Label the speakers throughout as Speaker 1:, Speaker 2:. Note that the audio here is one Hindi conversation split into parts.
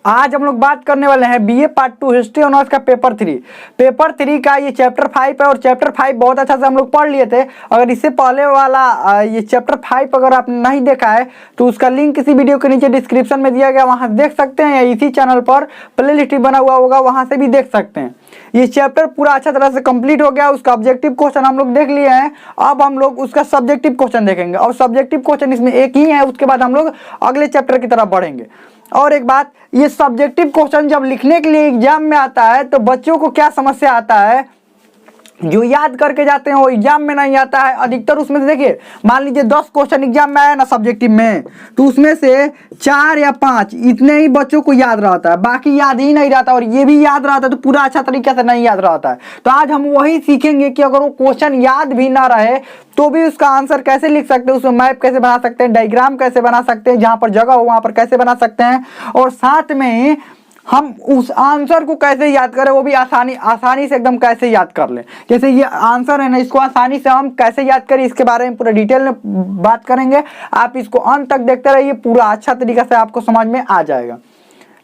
Speaker 1: आज हम लोग बात करने वाले हैं बीए पार्ट 2 हिस्ट्री ऑनर्स का पेपर 3। पेपर 3 का ये चैप्टर 5 है और चैप्टर 5 बहुत अच्छा से हम लोग पढ़ लिए थे। अगर इससे पहले वाला ये चैप्टर 5 अगर आपने नहीं देखा है तो उसका लिंक इसी वीडियो के नीचे डिस्क्रिप्शन में दिया गया, वहां से देख सकते हैं, या इसी चैनल पर प्ले लिस्ट बना हुआ होगा, वहां से भी देख सकते हैं। ये चैप्टर पूरा अच्छा तरह से कंप्लीट हो गया। उसका ऑब्जेक्टिव क्वेश्चन हम लोग देख लिए हैं। अब हम लोग उसका सब्जेक्टिव क्वेश्चन देखेंगे और सब्जेक्टिव क्वेश्चन इसमें एक ही है। उसके बाद हम लोग अगले चैप्टर की तरफ बढ़ेंगे। और एक बात, ये सब्जेक्टिव क्वेश्चन जब लिखने के लिए एग्जाम में आता है तो बच्चों को क्या समस्या आता है, जो याद करके जाते हैं वो एग्जाम में नहीं आता है। अधिकतर उसमें से देखिए, मान लीजिए 10 क्वेश्चन एग्जाम में आया ना सब्जेक्टिव में, तो उसमें से 4 या 5 इतने ही बच्चों को याद रहता है, बाकी याद ही नहीं रहता। और ये भी याद रहता है तो पूरा अच्छा तरीके से नहीं याद रहता है। तो आज हम वही सीखेंगे कि अगर वो क्वेश्चन याद भी ना रहे तो भी उसका आंसर कैसे लिख सकते हैं, उसमें मैप कैसे बना सकते हैं, डायग्राम कैसे बना सकते हैं, जहां पर जगह हो वहां पर कैसे बना सकते हैं, और साथ में हम उस आंसर को कैसे याद करें, वो भी आसानी से एकदम कैसे याद कर लें। जैसे ये आंसर है ना, इसको आसानी से हम कैसे याद करें, इसके बारे में पूरा डिटेल में बात करेंगे। आप इसको अंत तक देखते रहिए, पूरा अच्छा तरीके से आपको समझ में आ जाएगा।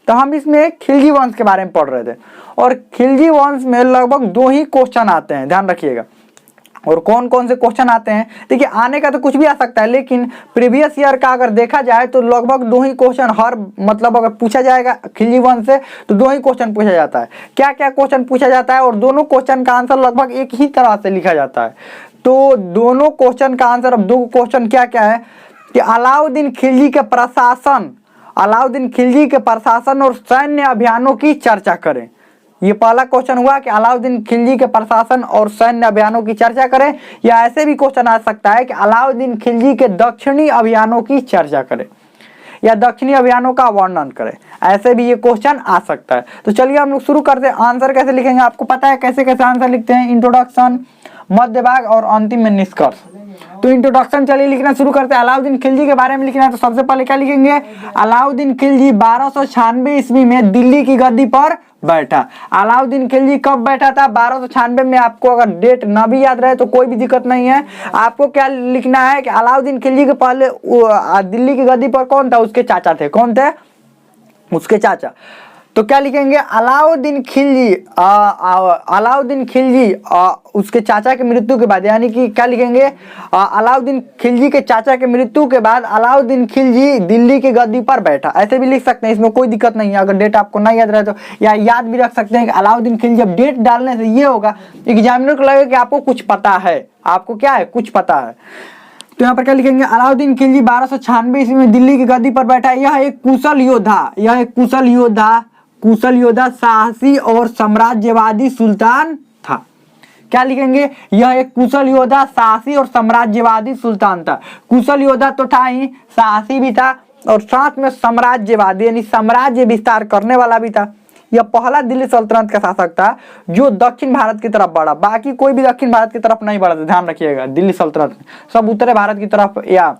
Speaker 1: तो हम इसमें खिलजी वंश के बारे में पढ़ रहे थे और खिलजी वंश में लगभग 2 ही क्वेश्चन आते हैं, ध्यान रखिएगा। और कौन कौन से क्वेश्चन आते हैं, देखिए आने का तो कुछ भी आ सकता है, लेकिन प्रीवियस ईयर का अगर देखा जाए तो लगभग 2 ही क्वेश्चन हर, मतलब अगर पूछा जाएगा खिलजी वंश से तो 2 ही क्वेश्चन पूछा जाता है। क्या क्या क्वेश्चन पूछा जाता है, और दोनों क्वेश्चन का आंसर लगभग एक ही तरह से लिखा जाता है। तो दोनों क्वेश्चन का आंसर, अब 2 क्वेश्चन क्या क्या है कि अलाउद्दीन खिलजी के प्रशासन और सैन्य अभियानों की चर्चा करें। ये पहला क्वेश्चन हुआ कि अलाउद्दीन खिलजी के प्रशासन और सैन्य अभियानों की चर्चा करें, या ऐसे भी क्वेश्चन आ सकता है कि अलाउद्दीन खिलजी के दक्षिणी अभियानों की चर्चा करें या दक्षिणी अभियानों का वर्णन करें। ऐसे भी ये क्वेश्चन आ सकता है। तो चलिए हम लोग शुरू करते हैं। आंसर कैसे लिखेंगे, आपको पता है कैसे कैसे आंसर लिखते हैं, इंट्रोडक्शन, मध्य भाग और अंतिम में निष्कर्ष। तो इंट्रोडक्शन चलिए लिखना शुरू करते हैं। अलाउद्दीन खिलजी के बारे में लिखना है तो सबसे पहले क्या लिखेंगे, अलाउद्दीन खिलजी 1296 ईस्वी में दिल्ली की गद्दी पर बैठा। अलाउद्दीन खिलजी कब बैठा था, 1296 में। आपको अगर डेट ना भी याद रहे तो कोई भी दिक्कत नहीं है। आपको क्या लिखना है कि अलाउद्दीन खिलजी के पहले दिल्ली की गद्दी पर कौन था, उसके चाचा थे। कौन थे, उसके चाचा। तो क्या लिखेंगे, अलाउद्दीन खिलजी उसके चाचा की मृत्यु के बाद, यानी कि क्या लिखेंगे, अलाउद्दीन खिलजी के चाचा के मृत्यु के बाद अलाउद्दीन खिलजी दिल्ली की गद्दी पर बैठा। ऐसे भी लिख सकते हैं, इसमें कोई दिक्कत नहीं है। अगर डेट आपको नहीं याद रहे तो, या याद भी रख सकते हैं कि अलाउद्दीन खिलजी। जब डेट डालने से ये होगा एग्जामिनर को लगेगा कि आपको कुछ पता है, आपको क्या है, कुछ पता है। तो यहाँ पर क्या लिखेंगे, अलाउद्दीन खिलजी 1296 ईस्वी में दिल्ली की गद्दी पर बैठा। यह एक कुशल योद्धा, साहसी और साम्राज्यवादी सुल्तान था। क्या लिखेंगे, यह एक कुशल योद्धा, साहसी और साम्राज्यवादी सुल्तान था। कुशल योद्धा तो था ही, साहसी भी था और साथ में साम्राज्यवादी यानी साम्राज्य विस्तार करने वाला भी था। यह पहला दिल्ली सल्तनत का शासक था जो दक्षिण भारत की तरफ बढ़ा। बाकी कोई भी दक्षिण भारत की तरफ नहीं बढ़ा था, ध्यान रखिएगा। दिल्ली सल्तनत में सब उत्तरी भारत की तरफ या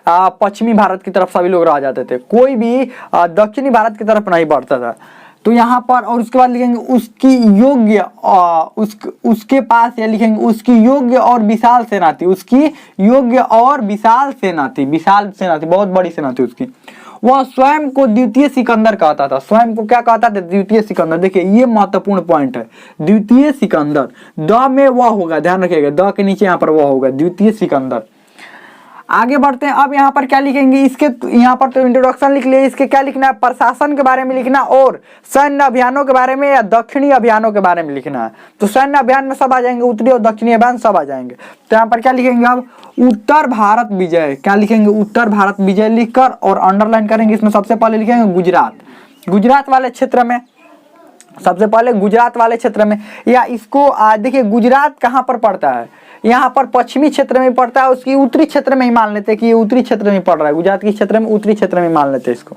Speaker 1: पश्चिमी भारत की तरफ सभी लोग रह जाते थे, कोई भी दक्षिणी भारत की तरफ नहीं बढ़ता था। तो यहाँ पर, और उसके बाद लिखेंगे उसकी योग्य, उसके पास, या लिखेंगे उसकी योग्य और विशाल सेना थी। उसकी योग्य और विशाल सेना थी, बहुत बड़ी सेना थी उसकी। वह स्वयं को द्वितीय सिकंदर कहता था। स्वयं को क्या कहता था, द्वितीय सिकंदर। देखिए ये महत्वपूर्ण पॉइंट है, द्वितीय सिकंदर। द में वह होगा, ध्यान रखिएगा, द के नीचे यहाँ पर वह होगा, द्वितीय सिकंदर। आगे बढ़ते हैं। अब यहाँ पर क्या लिखेंगे, इसके यहाँ पर तो इंट्रोडक्शन लिख लिए, इसके क्या लिखना है, प्रशासन के बारे में लिखना और सैन्य अभियानों के बारे में या दक्षिणी अभियानों के बारे में लिखना है। तो सैन्य अभियान में सब आ जाएंगे, उत्तरी और दक्षिणी अभियान सब आ जाएंगे। तो यहाँ पर क्या लिखेंगे, अब उत्तर भारत विजय। क्या लिखेंगे, उत्तर भारत विजय लिखकर और अंडरलाइन करेंगे। इसमें सबसे पहले लिखेंगे गुजरात वाले क्षेत्र में, सबसे पहले गुजरात वाले क्षेत्र में, या इसको देखिए गुजरात कहाँ पर पड़ता है, यहाँ पर पश्चिमी क्षेत्र में पड़ता है, उसकी उत्तरी क्षेत्र में ही मान लेते हैं कि ये उत्तरी क्षेत्र में पड़ रहा है, गुजरात के क्षेत्र में, उत्तरी क्षेत्र में मान लेते हैं इसको।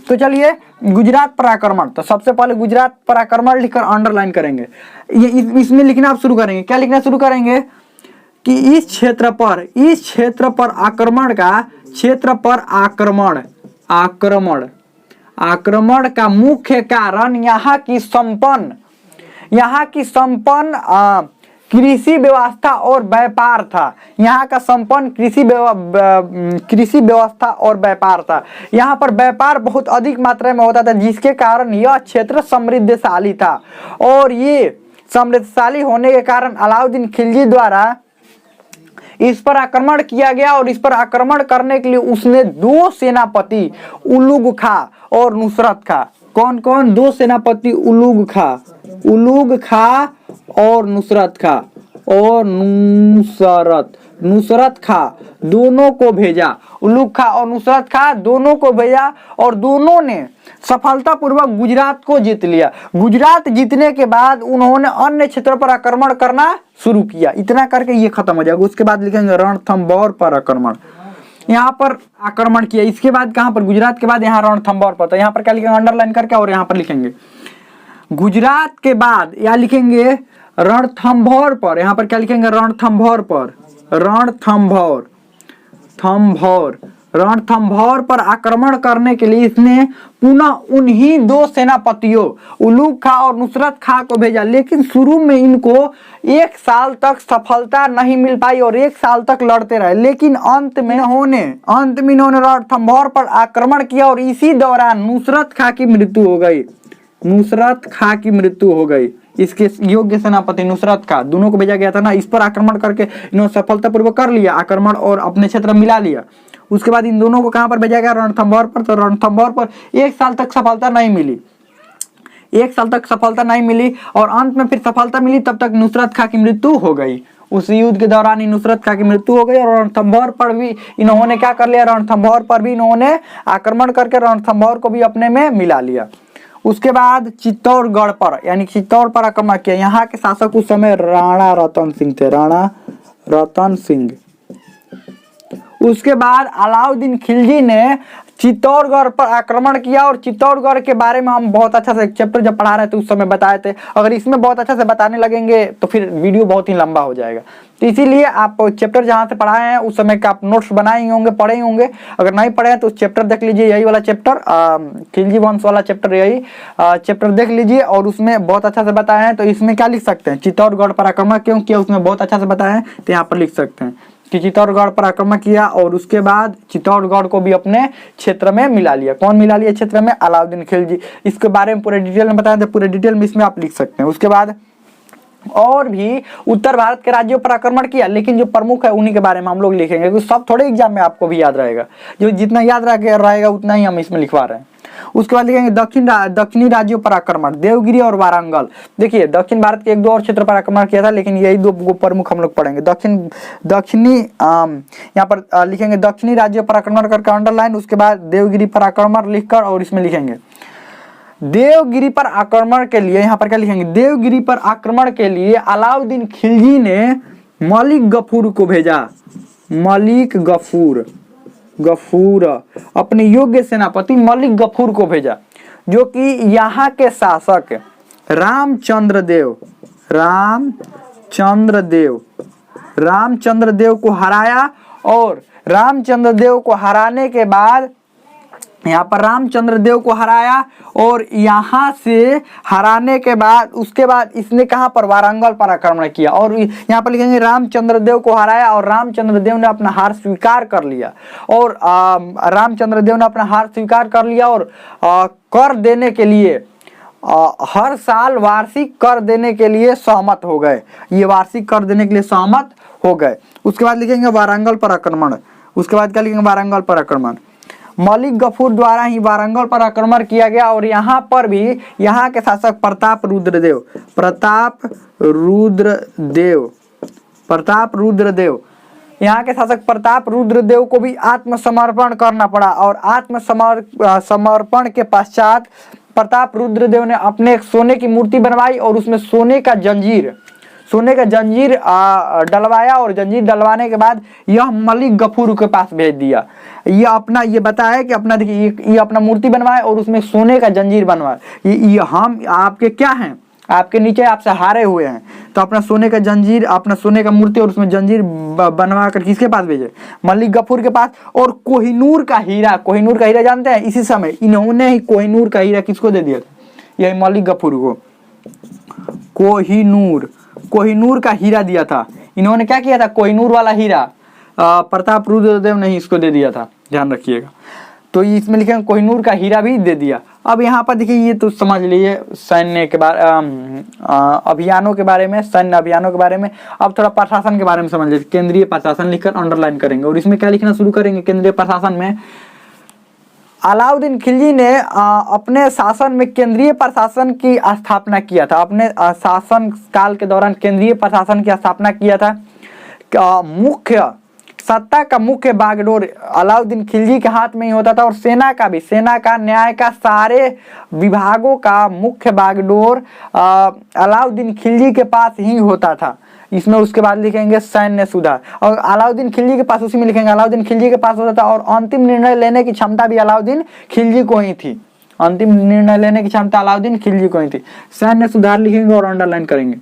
Speaker 1: तो चलिए गुजरात पराक्रमण, तो सबसे पहले गुजरात पराक्रमण लिखकर अंडरलाइन करेंगे। ये इसमें लिखना आप शुरू करेंगे। क्या लिखना शुरू करेंगे कि इस क्षेत्र पर आक्रमण का मुख्य कारण यहाँ की संपन्न कृषि व्यवस्था और व्यापार था। यहाँ का संपन्न कृषि व्यवस्था और व्यापार था। यहाँ पर व्यापार बहुत अधिक मात्रा में होता था, जिसके कारण यह क्षेत्र समृद्धशाली था। और ये समृद्धशाली होने के कारण अलाउद्दीन खिलजी द्वारा इस पर आक्रमण किया गया, और इस पर आक्रमण करने के लिए उसने 2 सेनापति उलुग खां और नुसरत खां, कौन कौन 2 सेनापति उलुग खां और नुसरत खां और नुसरत खां दोनों को भेजा। उलुग खां और नुसरत खां दोनों को भेजा, और दोनों ने सफलतापूर्वक गुजरात को जीत लिया। गुजरात जीतने के बाद उन्होंने अन्य क्षेत्रों पर आक्रमण करना शुरू किया। इतना करके ये खत्म हो जाएगा। उसके बाद लिखेंगे रणथंभौर पर आक्रमण, यहाँ पर आक्रमण किया। इसके बाद कहां पर? गुजरात के बाद यहाँ रणथंभौर पर। तो यहाँ पर क्या लिखेंगे? अंडरलाइन करके, और यहाँ पर लिखेंगे गुजरात के बाद या लिखेंगे रणथंभौर पर। यहाँ पर क्या लिखेंगे? रणथंभौर पर, रणथंभौर पर आक्रमण करने के लिए इसने पुनः उन्हीं 2 सेनापतियों उलुग खां और नुसरत खां को भेजा। लेकिन शुरू में इनको 1 साल तक सफलता नहीं मिल पाई और 1 साल तक लड़ते रहे। लेकिन अंत में इन्होंने रणथंभौर पर आक्रमण किया, और इसी दौरान नुसरत खां की मृत्यु हो गई। इसके योग्य सेनापति नुसरत खां, दोनों को भेजा गया था ना। इस पर आक्रमण करके इन्होंने सफलतापूर्वक कर लिया आक्रमण और अपने क्षेत्र मिला लिया। उसके बाद इन दोनों को कहां पर भेजा गया? रणथंभौर पर। तो रणथंभौर पर 1 साल तक सफलता नहीं मिली, और अंत में फिर सफलता मिली। तब तक नुसरत खां की मृत्यु हो गई। उस युद्ध के दौरान ही नुसरत खां की मृत्यु हो गई, और रणथंभौर पर भी इन्होंने क्या कर लिया? रणथंभौर पर भी इन्होंने आक्रमण करके रणथंभौर को भी अपने में मिला लिया। उसके बाद चित्तौड़गढ़ पर, यानी चित्तौड़ पर आक्रमण किया। यहाँ के शासक उस समय राणा रतन सिंह थे, राणा रतन सिंह। उसके बाद अलाउद्दीन खिलजी ने चित्तौड़गढ़ पर आक्रमण किया, और चित्तौड़गढ़ के बारे में हम बहुत अच्छा से एक चैप्टर जब पढ़ा रहे थे उस समय बताए थे। अगर इसमें बहुत अच्छा से बताने लगेंगे तो फिर वीडियो बहुत ही लंबा हो जाएगा। तो इसीलिए आप चैप्टर जहाँ से पढ़ाए हैं उस समय का आप नोट्स बनाए ही होंगे, पढ़े ही होंगे। अगर नहीं पढ़े हैं तो उस चैप्टर देख लीजिए, यही वाला चैप्टर खिलजी वंश वाला चैप्टर, यही चैप्टर देख लीजिए, और उसमें बहुत अच्छा से बताए हैं। तो इसमें क्या लिख सकते हैं? चित्तौड़गढ़ पर आक्रमण क्यों किया, उसमें बहुत अच्छा से बताया है। तो यहाँ पर लिख सकते हैं कि चित्तौड़गढ़ पर आक्रमण किया, और उसके बाद चित्तौड़गढ़ को भी अपने क्षेत्र में मिला लिया। कौन मिला लिया क्षेत्र में? अलाउद्दीन खिलजी। इसके बारे में पूरे डिटेल में बताया था, पूरे डिटेल में इसमें आप लिख सकते हैं। उसके बाद और भी उत्तर भारत के राज्यों पर आक्रमण किया, लेकिन जो प्रमुख है उन्हीं के बारे में हम लोग लिखेंगे, क्योंकि सब थोड़े एग्जाम में आपको भी याद रहेगा। जो जितना याद रहेगा उतना ही हम इसमें लिखवा रहे हैं। उसके बाद लिखेंगे दक्षिणी राज्यों पर आक्रमण, देवगिरी और वारंगल। देखिए दक्षिण भारत के 1-2 और क्षेत्र पर आक्रमण किया था, लेकिन यही 2 प्रमुख हम लोग पढ़ेंगे। दक्षिणी यहाँ पर लिखेंगे दक्षिणी राज्यों पर आक्रमण करके अंडरलाइन। उसके बाद देवगिरी पर आक्रमण लिखकर, और इसमें लिखेंगे देवगिरी पर आक्रमण के लिए, यहाँ पर क्या लिखेंगे? देवगिरी पर आक्रमण के लिए अलाउद्दीन खिलजी ने मलिक गफूर को भेजा। मलिक गफूर अपने योग्य सेनापति मलिक गफूर को भेजा, जो कि यहाँ के शासक रामचंद्र देव को हराया। और रामचंद्र देव को हराने के बाद यहाँ पर रामचंद्र देव को हराया, और यहाँ से हराने के बाद उसके बाद इसने कहाँ पर? वारंगल पर आक्रमण किया। और यहाँ पर लिखेंगे रामचंद्र देव को हराया, और रामचंद्र देव ने अपना हार स्वीकार कर लिया। और और कर देने के लिए हर साल वार्षिक कर देने के लिए सहमत हो गए। ये वार्षिक कर देने के लिए सहमत हो गए। उसके बाद लिखेंगे वारंगल पर आक्रमण। उसके बाद क्या लिखेंगे? वारंगल पर आक्रमण। मलिक गफूर द्वारा ही वारंगल पर आक्रमण किया गया, और यहाँ पर भी यहाँ के शासक प्रताप रुद्रदेव यहाँ के शासक प्रताप रुद्रदेव को भी आत्मसमर्पण करना पड़ा। और आत्मसमर्पण के पश्चात प्रताप रुद्रदेव ने अपने एक सोने की मूर्ति बनवाई, और उसमें सोने का जंजीर डलवाया, और जंजीर डलवाने के बाद यह मलिक गफूर के पास भेज दिया। ये बताया कि अपना देखिए ये अपना मूर्ति बनवाए और उसमें सोने का जंजीर बनवाए। ये हम आपके क्या हैं? आपके नीचे आपसे हारे हुए हैं, तो अपना सोने का जंजीर, अपना सोने का मूर्ति और उसमें जंजीर बनवा कर किसके पास भेजे? मलिक गफूर के पास। और कोहिनूर का हीरा जानते हैं? इसी समय इन्होंने ही कोहिनूर का हीरा किसको दे दिया? यही मलिक गफूर को। कोहिनूर का हीरा दिया था। इन्होंने क्या किया था, कोहिनूर वाला हीरा प्रताप रुद्रदेव ने इसको दे दिया था, ध्यान रखिएगा। तो इसमें लिखे कोहिनूर का हीरा भी दे दिया। अब यहाँ पर देखिए ये तो समझ लीजिए सैन्य के बारे अभियानों के बारे में, सैन्य अभियानों के बारे में। अब थोड़ा प्रशासन के बारे में समझ लीजिए। केंद्रीय प्रशासन लिखकर अंडरलाइन करेंगे और इसमें क्या लिखना शुरू करेंगे, केंद्रीय प्रशासन में अलाउद्दीन खिलजी ने अपने शासन में केंद्रीय प्रशासन की स्थापना किया था। अपने शासन काल के दौरान केंद्रीय प्रशासन की स्थापना किया था। मुख्य सत्ता का मुख्य बागडोर अलाउद्दीन खिलजी के हाथ में ही होता था और सेना का भी, सेना का, न्याय का, सारे विभागों का मुख्य बागडोर अलाउद्दीन खिलजी के पास ही होता था। इसमें उसके बाद लिखेंगे सैन्य सुधार, और अलाउद्दीन खिलजी के पास, उसी में लिखेंगे अलाउद्दीन खिलजी के पास होता था। और अंतिम निर्णय लेने की क्षमता भी अलाउद्दीन खिलजी को ही थी। अंतिम निर्णय लेने की क्षमता अलाउद्दीन खिलजी को ही थी। सैन्य सुधार लिखेंगे और अंडरलाइन करेंगे।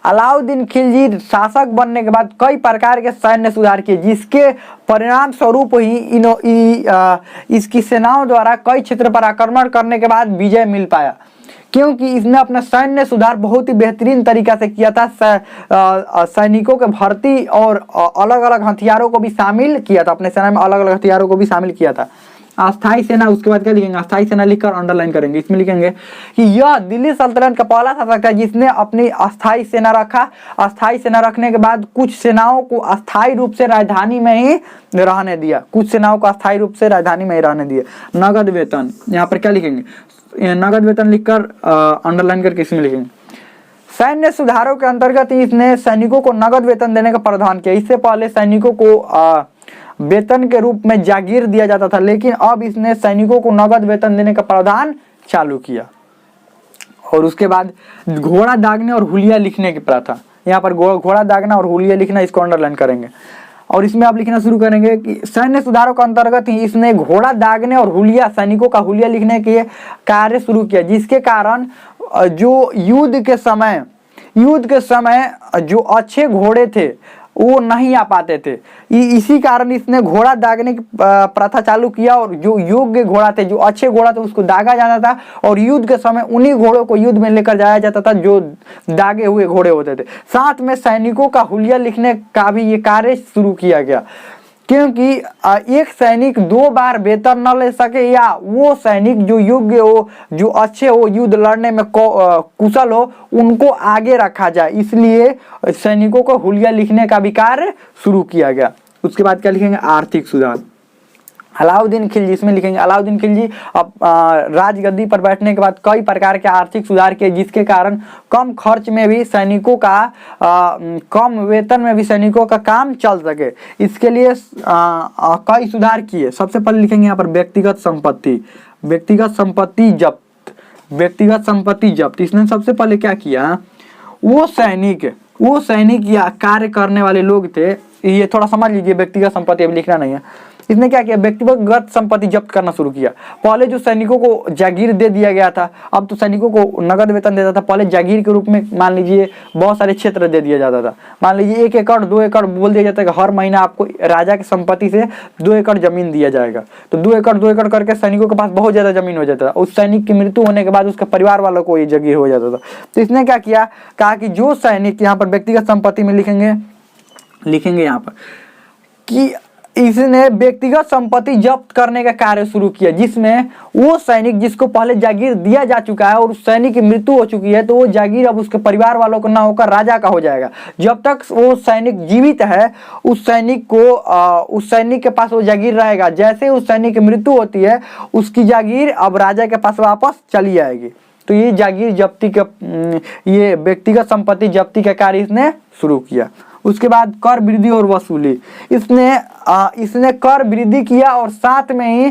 Speaker 1: अलाउद्दीन खिलजी शासक बनने के बाद कई प्रकार के सैन्य सुधार किए, जिसके परिणाम स्वरूप ही इसकी सेनाओं द्वारा कई क्षेत्र पर आक्रमण करने के बाद विजय मिल पाया, क्योंकि इसने अपना सैन्य सुधार बहुत ही बेहतरीन तरीका से किया था। सैनिकों के भर्ती और अलग अलग हथियारों को भी शामिल किया था, अपने सेना में अलग अलग हथियारों को भी शामिल किया था। अस्थाई सेना, उसके बाद क्या लिखेंगे, अस्थाई सेना लिखकर अंडरलाइन करेंगे। इसमें लिखेंगे कि यह दिल्ली सल्तनत का पहला शासक था जिसने अपनी अस्थाई सेना रखा। अस्थाई सेना रखने के बाद कुछ सेनाओं को अस्थाई रूप से राजधानी में ही रहने दिया, कुछ सेनाओं को अस्थाई रूप से राजधानी में ही रहने दिया। नगद वेतन, यहाँ पर क्या लिखेंगे, नगद वेतन लिखकर अंडरलाइन करके इसमें लिखेंगे। सैन्य सुधारों के अंतर्गत इसने सैनिकों को नगद वेतन देने का प्रावधान किया। इससे पहले सैनिकों को वेतन के रूप में जागीर दिया जाता था, लेकिन अब इसने सैनिकों को नगद वेतन देने का प्रावधान चालू किया। और उसके बाद घोड़ा दागने और हुलिया लिखने की प्रथा, यहाँ पर घोड़ा दागना और हुलिया लिखना, इसको अंडरलाइन करेंगे। और इसमें आप लिखना शुरू करेंगे कि सैन्य सुधारों के अंतर्गत ही इसने घोड़ा दागने और हुलिया, सैनिकों का हुलिया लिखने के कार्य शुरू किया, जिसके कारण जो युद्ध के समय जो अच्छे घोड़े थे वो नहीं आ पाते थे। इसी कारण इसने घोड़ा दागने की प्रथा चालू किया, और जो योग्य घोड़ा थे, जो अच्छे घोड़ा थे, उसको दागा जाता था और युद्ध के समय उन्हीं घोड़ों को युद्ध में लेकर जाया जाता था जो दागे हुए घोड़े होते थे। साथ में सैनिकों का हुलिया लिखने का भी ये कार्य शुरू किया गया, क्योंकि एक सैनिक 2 बार वेतन न ले सके, या वो सैनिक जो योग्य हो, जो अच्छे हो, युद्ध लड़ने में कुशल हो, उनको आगे रखा जाए। इसलिए सैनिकों को हुलिया लिखने का भी कार्य शुरू किया गया। उसके बाद क्या लिखेंगे, आर्थिक सुधार। अलाउद्दीन खिलजी, इसमें लिखेंगे अलाउद्दीन खिलजी अब राजगद्दी पर बैठने के बाद कई प्रकार के आर्थिक सुधार किए, जिसके कारण कम खर्च में भी सैनिकों का कम वेतन में भी सैनिकों का काम चल सके। इसके लिए कई सुधार किए। सबसे पहले लिखेंगे यहाँ पर व्यक्तिगत संपत्ति, व्यक्तिगत संपत्ति जब्त, व्यक्तिगत संपत्ति जब्त। इसने सबसे पहले क्या किया, वो सैनिक या कार्य करने वाले लोग थे, ये थोड़ा समझ लीजिए, व्यक्तिगत संपत्ति अभी लिखना नहीं है। इसने क्या किया, व्यक्तिगत संपत्ति जब्त करना शुरू किया। पहले जो सैनिकों को जागीर दे दिया गया था, अब तो सैनिकों को नगद वेतन देता था। पहले जागीर के रूप में मान लीजिए बहुत सारे क्षेत्र दे दिया जाता था। मान लीजिए 1 एकड़ 2 एकड़ बोल दिया जाता है कि हर महीना आपको राजा की संपत्ति से 2 एकड़ जमीन दिया जाएगा। तो 2 एकड़ करके सैनिकों के पास बहुत ज्यादा जमीन हो जाता था। उस सैनिक की मृत्यु होने के बाद उसके परिवार वालों को ये जागीर हो जाता था। तो इसने क्या किया, कहा कि जो सैनिक, यहाँ पर व्यक्तिगत संपत्ति में लिखेंगे यहाँ पर कि इसने व्यक्तिगत संपत्ति जब्त करने का कार्य शुरू किया, जिसमें वो सैनिक जिसको पहले जागीर दिया जा चुका है और उस सैनिक की मृत्यु हो चुकी है, तो वो जागीर अब उसके परिवार वालों को ना होकर राजा का हो जाएगा। जब तक वो सैनिक जीवित है, उस सैनिक के पास वो जागीर रहेगा। जैसे उस सैनिक की मृत्यु होती है, उसकी जागीर अब राजा के पास वापस चली आएगी। तो ये जागीर जब्ती का, ये व्यक्तिगत संपत्ति जब्ती का कार्य इसने शुरू किया। उसके बाद कर वृद्धि और वसूली, इसने कर वृद्धि किया और साथ में ही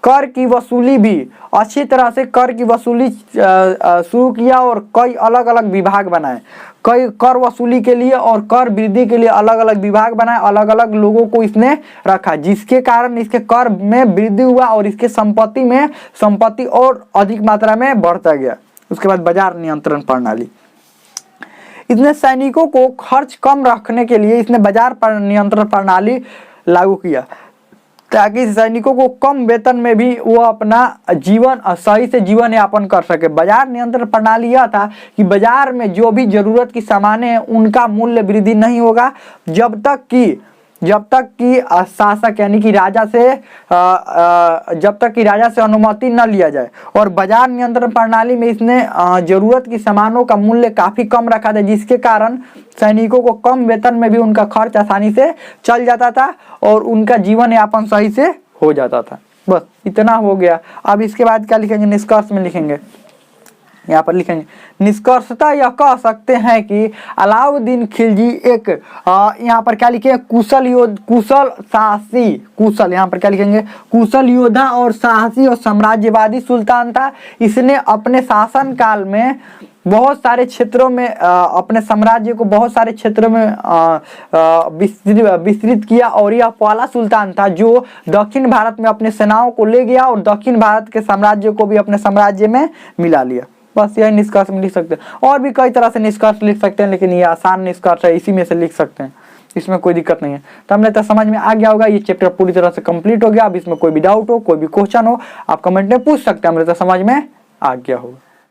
Speaker 1: कर की वसूली भी अच्छी तरह से कर की वसूली शुरू किया और कई अलग अलग विभाग बनाए। कई कर वसूली के लिए और कर वृद्धि के लिए अलग अलग विभाग बनाए, अलग अलग लोगों को इसने रखा, जिसके कारण इसके कर में वृद्धि हुआ और इसके संपत्ति और अधिक मात्रा में बढ़ता गया। उसके बाद बाजार नियंत्रण प्रणाली, इसने सैनिकों को खर्च कम रखने के लिए इसने बाजार पर नियंत्रण प्रणाली लागू किया। ताकि सैनिकों को कम वेतन में भी वो अपना जीवन सही से जीवन यापन कर सके। बाजार नियंत्रण प्रणाली यह था कि बाजार में जो भी जरूरत की सामानें हैं उनका मूल्य वृद्धि नहीं होगा जब तक कि शासक यानी कि राजा से जब तक कि राजा से अनुमति न लिया जाए। और बाजार नियंत्रण प्रणाली में इसने जरूरत की सामानों का मूल्य काफी कम रखा था, जिसके कारण सैनिकों को कम वेतन में भी उनका खर्च आसानी से चल जाता था और उनका जीवन यापन सही से हो जाता था। बस इतना हो गया। अब इसके बाद क्या लिखेंगे, निष्कर्ष में लिखेंगे, यहाँ पर लिखेंगे निष्कर्षतः यह कह सकते हैं कि अलाउद्दीन खिलजी एक यहाँ पर क्या लिखेंगे, कुशल साहसी, कुशल यहाँ पर क्या लिखेंगे, कुशल योद्धा और साहसी और साम्राज्यवादी सुल्तान था। इसने अपने शासन काल में बहुत सारे क्षेत्रों में अपने साम्राज्य को बहुत सारे क्षेत्रों में विस्तृत किया और यह पहला सुल्तान था जो दक्षिण भारत में अपने सेनाओं को ले गया और दक्षिण भारत के साम्राज्य को भी अपने साम्राज्य में मिला लिया। बस यही निष्कर्ष में लिख सकते हैं। और भी कई तरह से निष्कर्ष लिख सकते हैं, लेकिन ये आसान निष्कर्ष है, इसी में से लिख सकते हैं, इसमें कोई दिक्कत नहीं है। तो हमने तो समझ में आ गया होगा, ये चैप्टर पूरी तरह से कंप्लीट हो गया। अब इसमें कोई भी डाउट हो, कोई भी क्वेश्चन हो, आप कमेंट में पूछ सकते हैं, हमने तो समझ में आ गया होगा।